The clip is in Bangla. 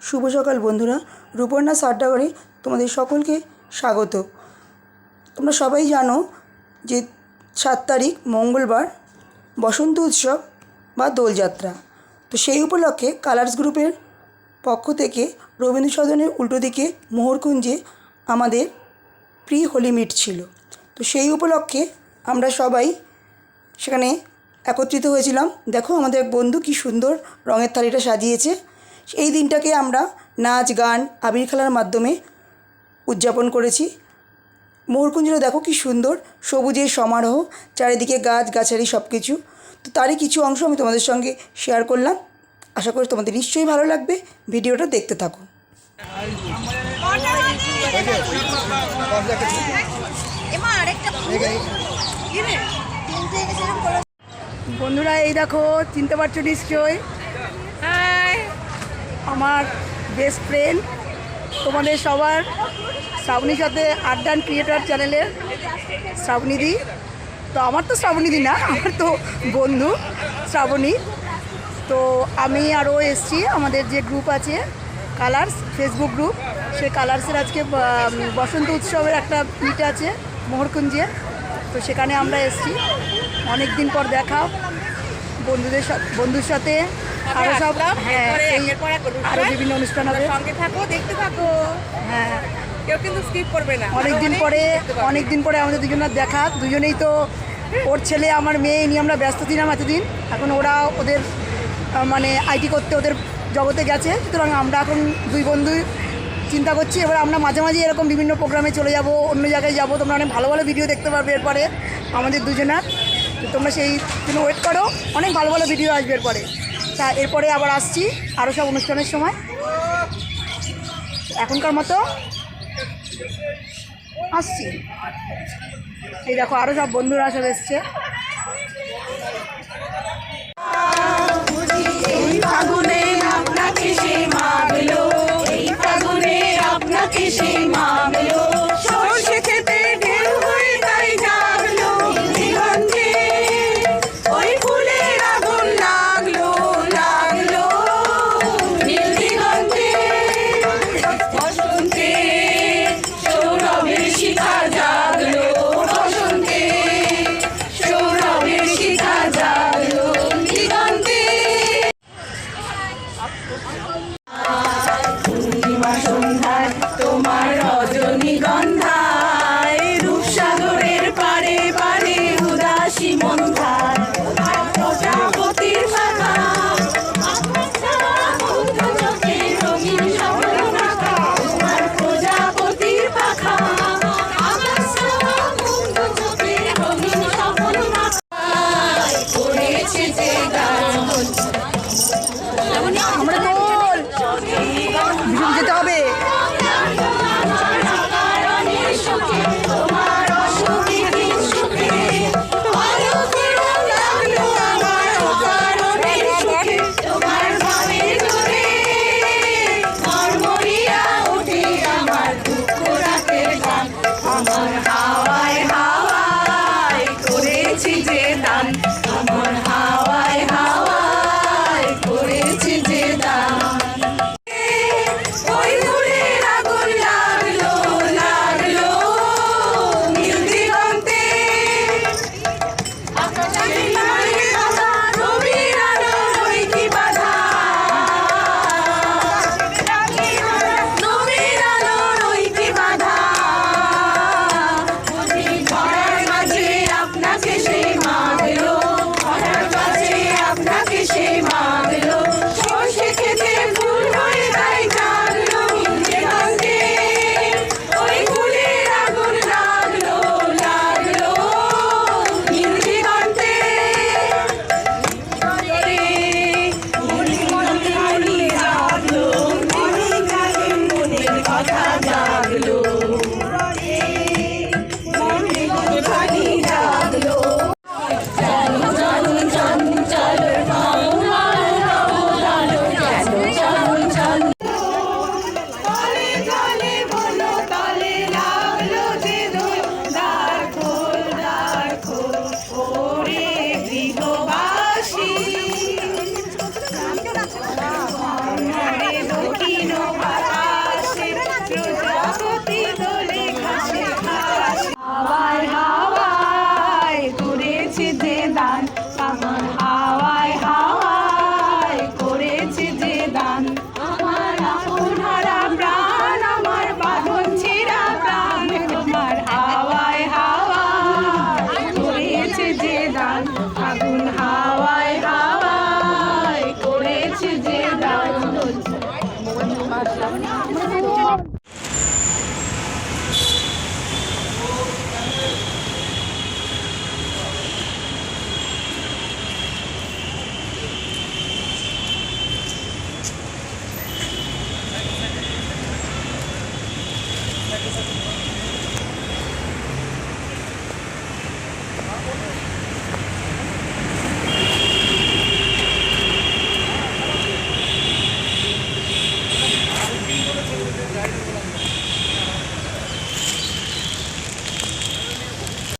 শুভ সকাল বন্ধুরা, রূপর্ণা আড্ডাঘরে তোমাদের সকলকে স্বাগত। তোমরা সবাই জানো যে 7 তারিখ মঙ্গলবার বসন্ত উৎসব বা দোলযাত্রা। তো সেই উপলক্ষে কালার্স গ্রুপের পক্ষ থেকে রবীন্দ্র সদনের উল্টো দিকে মোহরকুঞ্জে আমাদের প্রি হোলি মিট ছিল। তো সেই উপলক্ষে আমরা সবাই সেখানে একত্রিত হয়েছিলাম। দেখো আমাদের এক বন্ধু কী সুন্দর রঙের থালিটা সাজিয়েছে। এই দিনটাকে আমরা নাচ গান আবির খেলার মাধ্যমে উদযাপন করেছি। মোহরকুঞ্জটা দেখো কী সুন্দর সবুজের সমারোহ, চারিদিকে গাছ গাছালি সব কিছু। তো তারই কিছু অংশ আমি তোমাদের সঙ্গে শেয়ার করলাম। আশা করি তোমাদের নিশ্চয়ই ভালো লাগবে, ভিডিওটা দেখতে থাকো। বন্ধুরা এই দেখো, চিনতে পারছো নিশ্চয়ই, আমার বেস্ট ফ্রেন্ড, তোমাদের সবার শ্রাবণীর সাথে আড্ডা ক্রিয়েটর চ্যানেলের শ্রাবণীদি। তো আমার তো শ্রাবণীদি না, আমার তো বন্ধু শ্রাবণী। তো আমি আরও এসছি, আমাদের যে গ্রুপ আছে কালার্স ফেসবুক গ্রুপ, সেই কালার্সের আজকে বসন্ত উৎসবের একটা মিট আছে মোহরকুঞ্জে। তো সেখানে আমরা এসছি, অনেক দিন পর দেখা বন্ধুর সাথে। আরও সব আরও বিভিন্ন অনুষ্ঠান হবে, সঙ্গে থাকো, দেখতে থাকো। হ্যাঁ কেউ কিন্তু স্কিপ করবে না। অনেক দিন পরে আমাদের দুজনের দেখা। দুজনেই তো, ওর ছেলে আমার মেয়ে নিয়ে আমরা ব্যস্ত ছিলাম এতদিন। এখন ওরা ওদের মানে আইটি করতে ওদের জগতে গেছে, সুতরাং আমরা এখন দুই বন্ধু চিন্তা করছি এবার আমরা মাঝে মাঝে এরকম বিভিন্ন প্রোগ্রামে চলে যাব, অন্য জায়গায় যাব। তোমরা অনেক ভালো ভালো ভিডিও দেখতে পারবে এরপরে আমাদের দুজনার। তো তোমরা সেই জন্য ওয়েট করো, অনেক ভালো ভালো ভিডিও আসবে এরপরে। তা এরপরে আবার আসছি আরও সব অনুষ্ঠানের সময়। এখনকার মতো আসছি। এই দেখো আরও সব বন্ধুরা সব এসছে। ফাগুনে